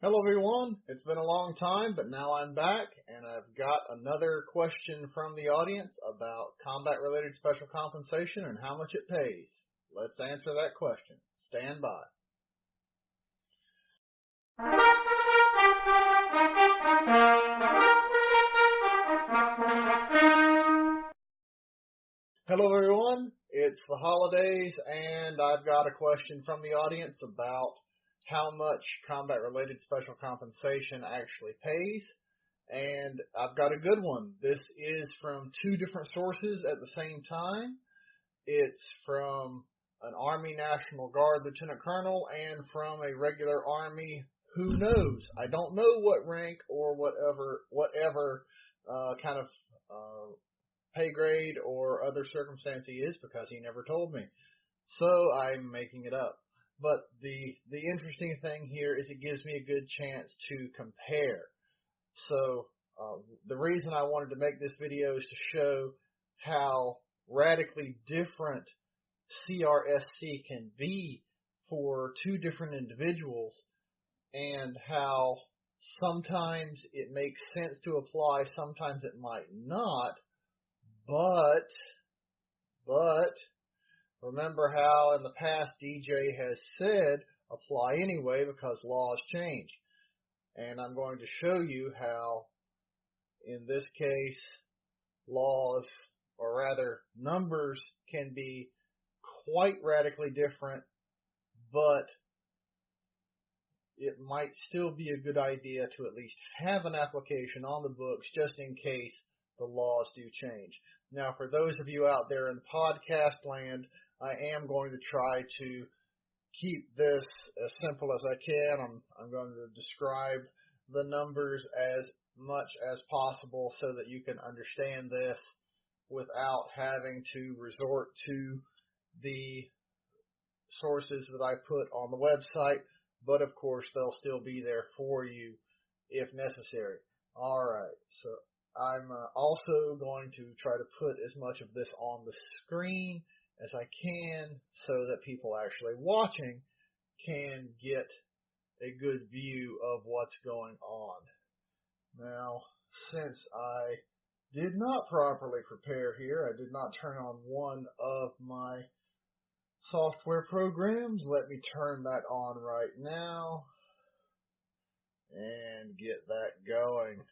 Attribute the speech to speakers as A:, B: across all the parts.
A: Hello everyone, it's been a long time, but now I'm back and I've got another question from the audience about combat related special compensation and how much it pays. Let's answer that question. Stand by. Hello everyone, it's the holidays and I've got a question from the audience about how much combat related special compensation actually pays. And I've got a good one. This is from two different sources at the same time. It's from an Army National Guard Lieutenant Colonel and from a regular Army who knows. I don't know what rank or whatever kind of pay grade or other circumstance he is because he never told me. So I'm making it up. But the interesting thing here is it gives me a good chance to compare. So the reason I wanted to make this video is to show how radically different CRSC can be for two different individuals and how sometimes it makes sense to apply, sometimes it might not, but remember how in the past DJ has said apply anyway because laws change. And I'm going to show you how, in this case, laws, or rather numbers, can be quite radically different, but it might still be a good idea to at least have an application on the books just in case the laws do change. Now, for those of you out there in podcast land, I am going to try to keep this as simple as I can. I'm going to describe the numbers as much as possible so that you can understand this without having to resort to the sources that I put on the website, but of course they'll still be there for you if necessary. Alright, so I'm also going to try to put as much of this on the screen as I can so that people actually watching can get a good view of what's going on. Now, since I did not properly prepare here, I did not turn on one of my software programs. Let me turn that on right now and get that going.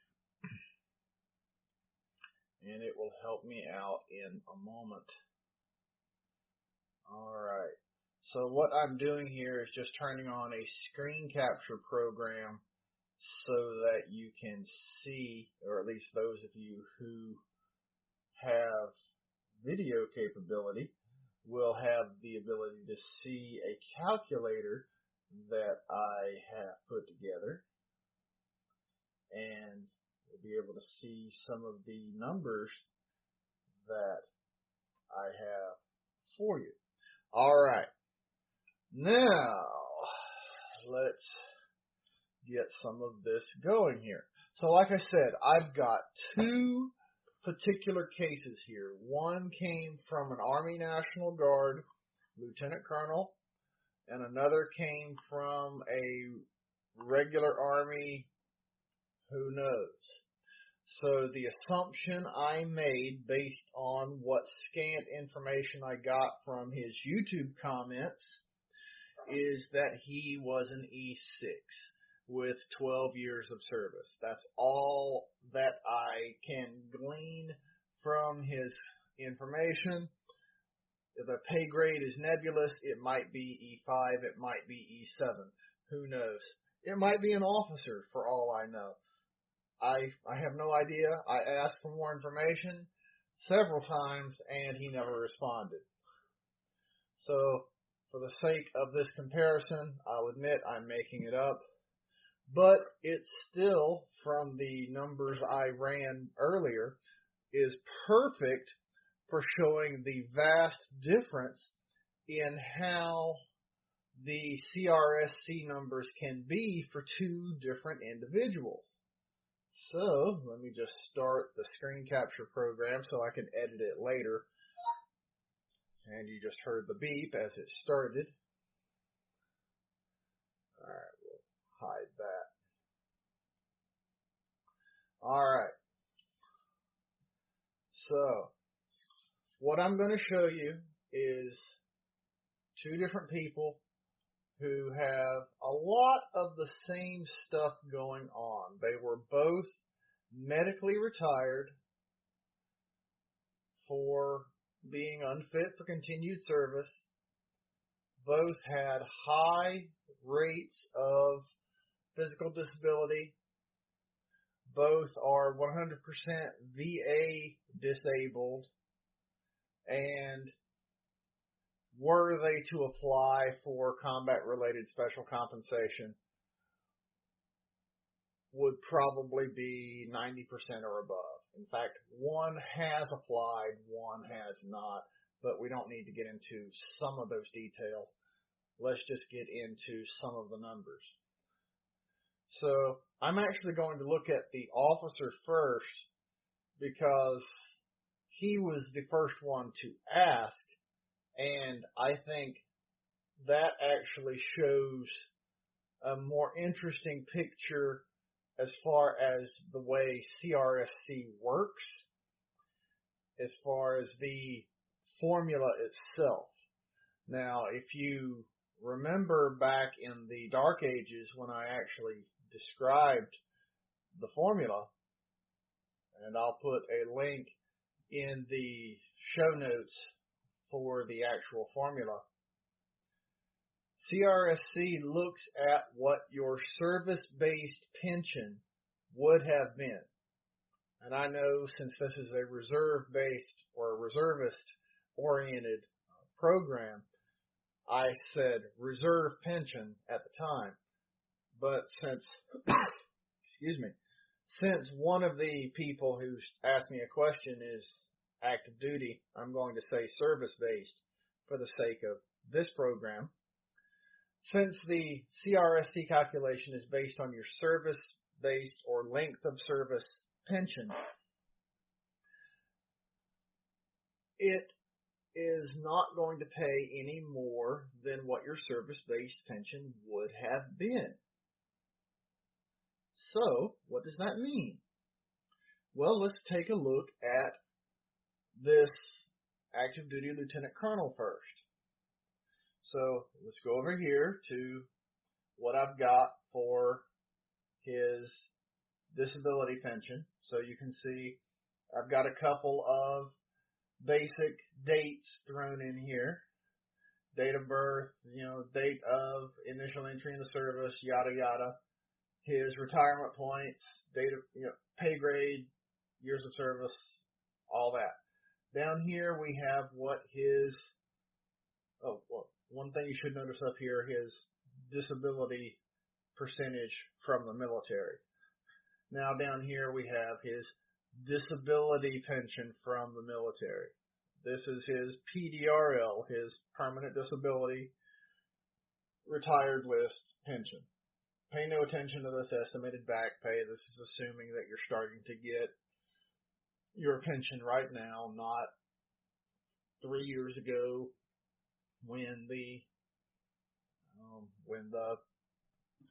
A: And it will help me out in a moment. Alright, so what I'm doing here is just turning on a screen capture program so that you can see, or at least those of you who have video capability will have the ability to see a calculator that I have put together, and you'll be able to see some of the numbers that I have for you. Alright, now let's get some of this going here. So like I said, I've got two particular cases here. One came from an Army National Guard Lieutenant Colonel, and another came from a regular Army who knows. So the assumption I made based on what scant information I got from his YouTube comments is that he was an E6 with 12 years of service. That's all that I can glean from his information. The pay grade is nebulous. It might be E5, it might be E7. Who knows? It might be an officer for all I know. I have no idea. I asked for more information several times and he never responded. So for the sake of this comparison, I'll admit I'm making it up, but it's still, from the numbers I ran earlier, is perfect for showing the vast difference in how the CRSC numbers can be for two different individuals. So let me just start the screen capture program so I can edit it later. And you just heard the beep as it started. Alright, we'll hide that. Alright, so what I'm going to show you is two different people who have a lot of the same stuff going on. They were both medically retired for being unfit for continued service. Both had high rates of physical disability. Both are 100% VA disabled. And were they to apply for combat-related special compensation, would probably be 90% or above. In fact, one has applied, one has not, but we don't need to get into some of those details. Let's just get into some of the numbers. So I'm actually going to look at the officer first because he was the first one to ask, and I think that actually shows a more interesting picture as far as the way CRSC works, as far as the formula itself. Now, if you remember back in the dark ages when I actually described the formula, and I'll put a link in the show notes for the actual formula, CRSC looks at what your service-based pension would have been. And I know since this is a reserve-based or a reservist-oriented program, I said reserve pension at the time. But since, excuse me, since one of the people who's asked me a question is active duty, I'm going to say service-based for the sake of this program. Since the CRSC calculation is based on your service-based or length of service pension, it is not going to pay any more than what your service-based pension would have been. So, what does that mean? Well, let's take a look at this active duty lieutenant colonel first. So let's go over here to what I've got for his disability pension. So you can see I've got a couple of basic dates thrown in here. Date of birth, date of initial entry in the service, yada yada. His retirement points, date of, pay grade, years of service, all that. Down here we have what his, one thing you should notice up here, his disability percentage from the military. Now down here we have his disability pension from the military. This is his PDRL, his permanent disability retired list pension. Pay no attention to this estimated back pay. This is assuming that you're starting to get your pension right now, not 3 years ago when the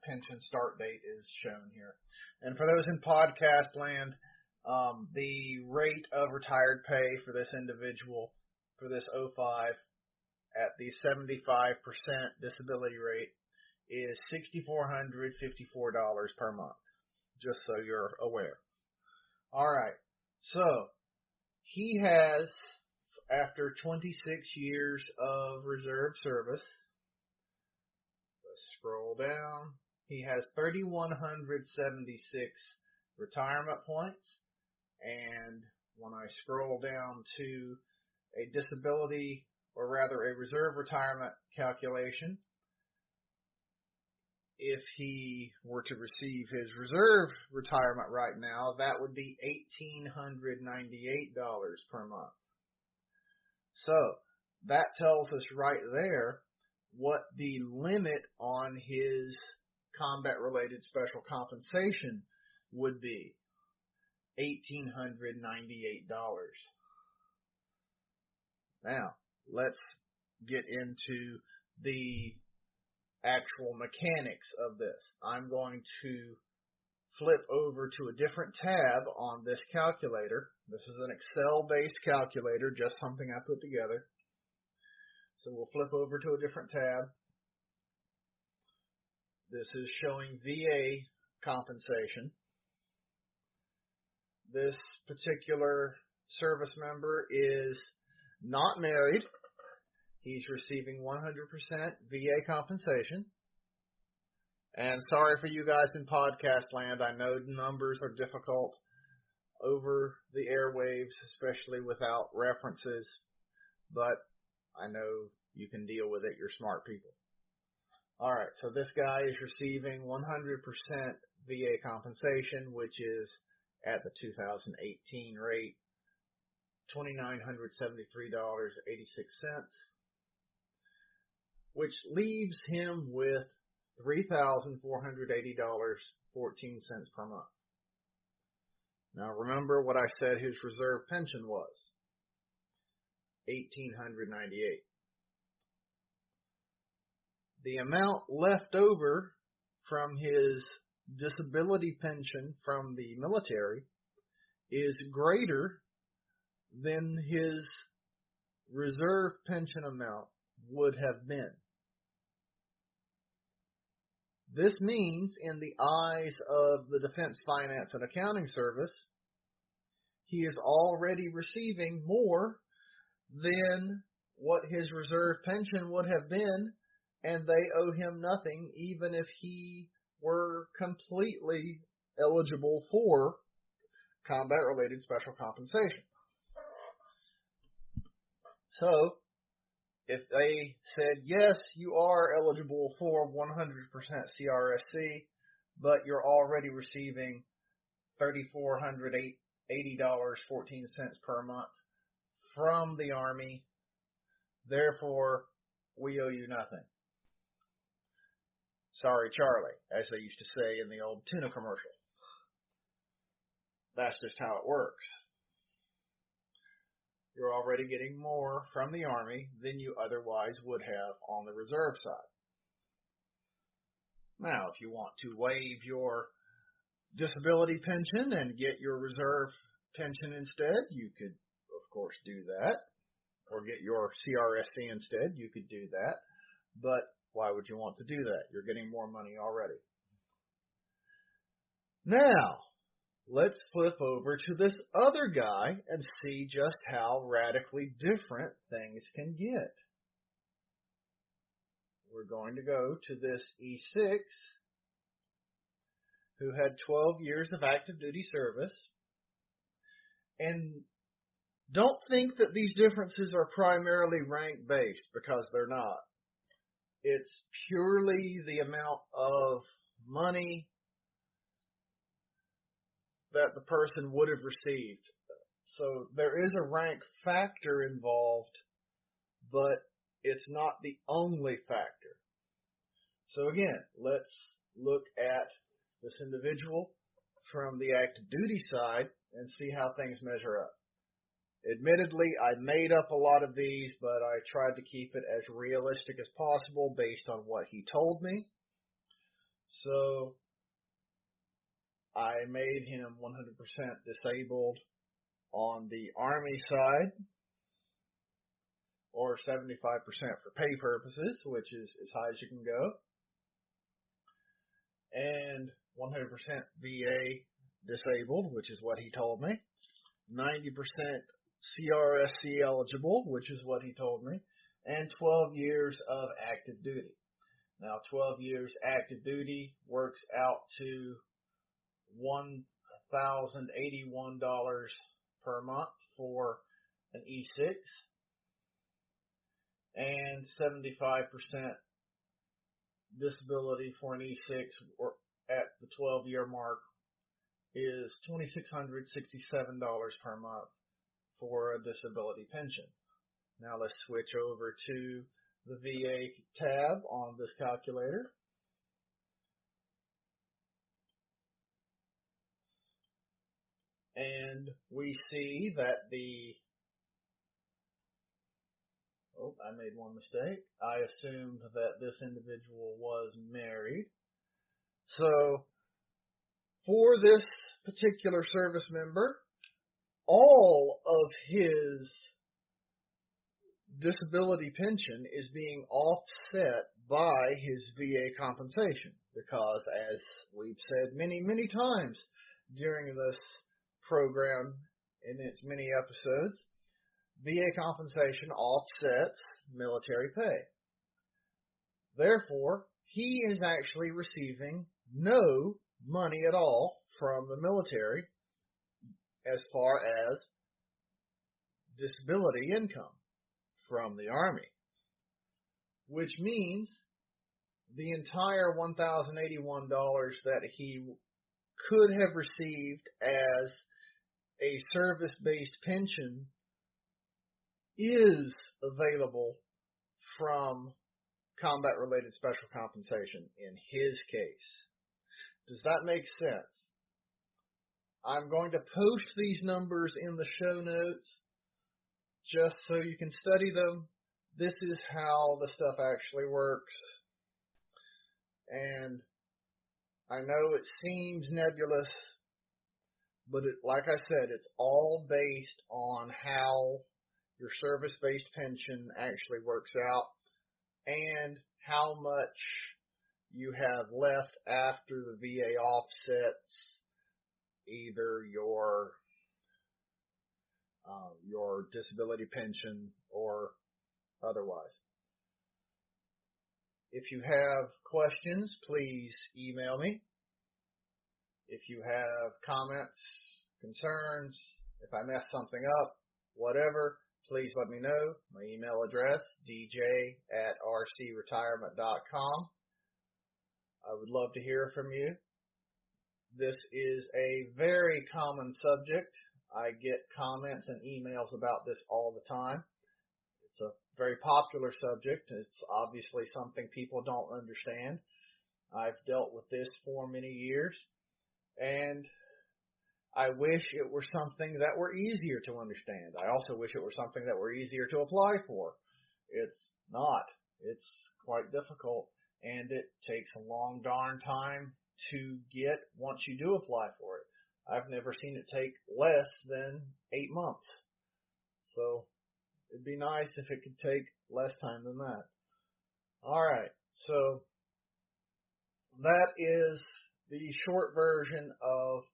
A: pension start date is shown here. And for those in podcast land, the rate of retired pay for this individual, for this 05, at the 75% disability rate, is $6,454 per month, just so you're aware. All right, so he has, after 26 years of reserve service, let's scroll down, he has 3,176 retirement points, and when I scroll down to a disability, or rather a reserve retirement calculation, if he were to receive his reserve retirement right now, that would be $1,898 per month. So that tells us right there what the limit on his combat-related special compensation would be. $1,898. Now, let's get into the actual mechanics of this. I'm going to flip over to a different tab on this calculator. This is an Excel-based calculator, just something I put together. So we'll flip over to a different tab. This is showing VA compensation. This particular service member is not married. He's receiving 100% VA compensation. And sorry for you guys in podcast land. I know numbers are difficult over the airwaves, especially without references, but I know you can deal with it. You're smart people. All right, so this guy is receiving 100% VA compensation, which is at the 2018 rate, $2,973.86, which leaves him with $3,480.14 per month. Now remember what I said his reserve pension was, $1,898. The amount left over from his disability pension from the military is greater than his reserve pension amount would have been. This means, in the eyes of the Defense Finance and Accounting Service, he is already receiving more than what his reserve pension would have been, and they owe him nothing, even if he were completely eligible for combat-related special compensation. So, if they said, yes, you are eligible for 100% CRSC, but you're already receiving $3,480.14 per month from the Army, therefore, we owe you nothing. Sorry, Charlie, as they used to say in the old tuna commercial. That's just how it works. You're already getting more from the Army than you otherwise would have on the reserve side. Now, if you want to waive your disability pension and get your reserve pension instead, you could, of course, do that. Or get your CRSC instead, you could do that. But why would you want to do that? You're getting more money already. Now, let's flip over to this other guy and see just how radically different things can get. We're going to go to this E6 who had 12 years of active duty service. And don't think that these differences are primarily rank based, because they're not. It's purely the amount of money that the person would have received. So there is a rank factor involved, but it's not the only factor. So again, let's look at this individual from the active duty side and see how things measure up. Admittedly, I made up a lot of these, but I tried to keep it as realistic as possible based on what he told me. So I made him 100% disabled on the Army side, or 75% for pay purposes, which is as high as you can go, and 100% VA disabled, which is what he told me, 90% CRSC eligible, which is what he told me, and 12 years of active duty. Now, 12 years active duty works out to $1,081 per month for an E6, and 75% disability for an E6 or at the 12-year mark is $2,667 per month for a disability pension. Now let's switch over to the VA tab on this calculator. And we see that I made one mistake. I assumed that this individual was married. So For this particular service member, all of his disability pension is being offset by his VA compensation because, as we've said many, many times during this program in its many episodes, VA compensation offsets military pay. Therefore, he is actually receiving no money at all from the military as far as disability income from the Army, which means the entire $1,081 that he could have received as a service-based pension is available from combat-related special compensation in his case. Does that make sense? I'm going to post these numbers in the show notes just so you can study them. This is how the stuff actually works. And I know it seems nebulous, but like I said, it's all based on how your service-based pension actually works out and how much you have left after the VA offsets either your disability pension or otherwise. If you have questions, please email me. If you have comments, concerns, if I messed something up, whatever, please let me know. My email address, dj@rcretirement.com. I would love to hear from you. This is a very common subject. I get comments and emails about this all the time. It's a very popular subject. It's obviously something people don't understand. I've dealt with this for many years, and I wish it were something that were easier to understand. I also wish it were something that were easier to apply for. It's not. It's quite difficult, and it takes a long darn time to get once you do apply for it. I've never seen it take less than 8 months. So it'd be nice if it could take less time than that. All right, so that is the short version of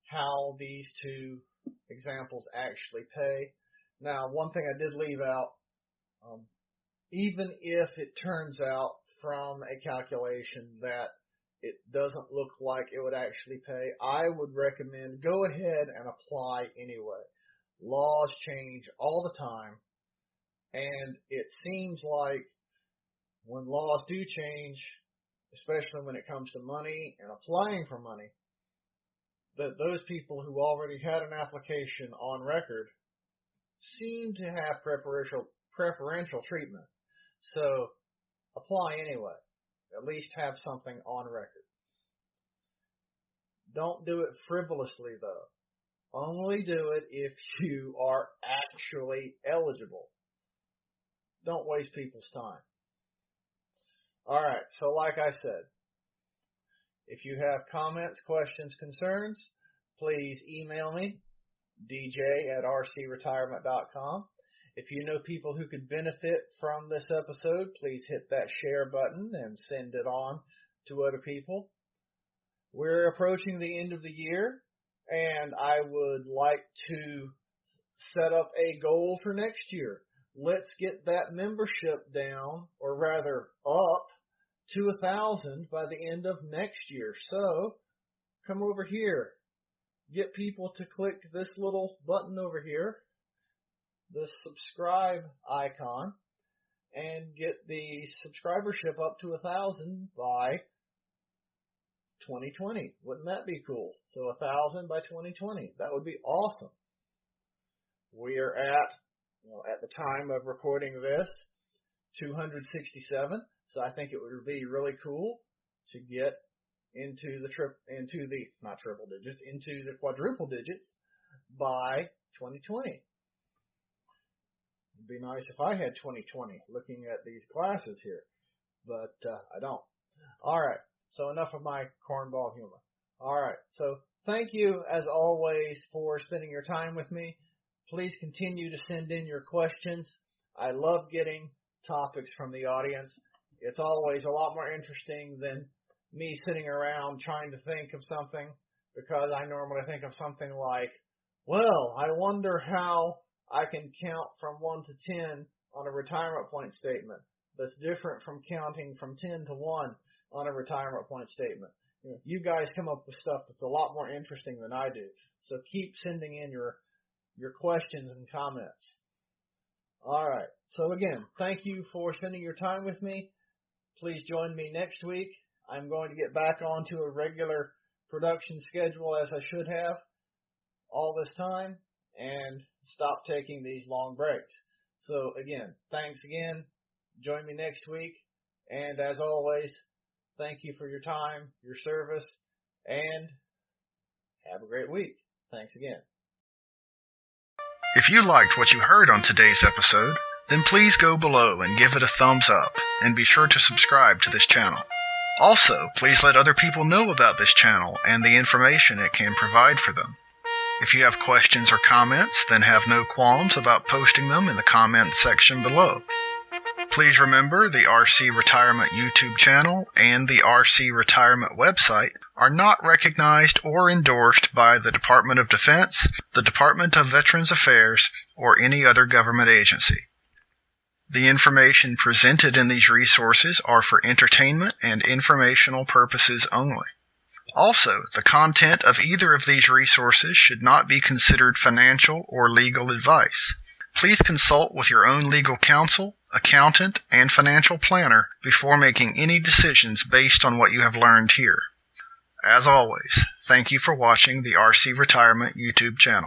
A: how these two examples actually pay. Now, one thing I did leave out, even if it turns out from a calculation that it doesn't look like it would actually pay, I would recommend go ahead and apply anyway. Laws change all the time, and it seems like when laws do change, especially when it comes to money and applying for money, that those people who already had an application on record seem to have preferential treatment. So apply anyway. At least have something on record. Don't do it frivolously, though. Only do it if you are actually eligible. Don't waste people's time. All right, so like I said, if you have comments, questions, concerns, please email me, dj@rcretirement.com. If you know people who could benefit from this episode, please hit that share button and send it on to other people. We're approaching the end of the year, and I would like to set up a goal for next year. Let's get that membership down, or rather up, to 1,000 by the end of next year. So come over here. Get people to click this little button over here, the subscribe icon, and get the subscribership up to 1,000 by 2020. Wouldn't that be cool? So 1,000 by 2020. That would be awesome. We are at the time of recording this, 267. So I think it would be really cool to get into the quadruple digits by 2020. It'd be nice if I had 2020 looking at these classes here, but I don't. All right, so enough of my cornball humor. All right. So thank you, as always, for spending your time with me. Please continue to send in your questions. I love getting topics from the audience. It's always a lot more interesting than me sitting around trying to think of something, because I normally think of something like, well, I wonder how I can count from 1 to 10 on a retirement point statement. That's different from counting from 10 to 1 on a retirement point statement. You guys come up with stuff that's a lot more interesting than I do. So keep sending in your questions and comments. All right. So again, thank you for spending your time with me. Please join me next week. I'm going to get back onto a regular production schedule, as I should have all this time, and stop taking these long breaks. So again, thanks again. Join me next week. And as always, thank you for your time, your service, and have a great week. Thanks again.
B: If you liked what you heard on today's episode, then please go below and give it a thumbs up, and be sure to subscribe to this channel. Also, please let other people know about this channel and the information it can provide for them. If you have questions or comments, then have no qualms about posting them in the comments section below. Please remember the RC Retirement YouTube channel and the RC Retirement website are not recognized or endorsed by the Department of Defense, the Department of Veterans Affairs, or any other government agency. The information presented in these resources are for entertainment and informational purposes only. Also, the content of either of these resources should not be considered financial or legal advice. Please consult with your own legal counsel, accountant, and financial planner before making any decisions based on what you have learned here. As always, thank you for watching the RC Retirement YouTube channel.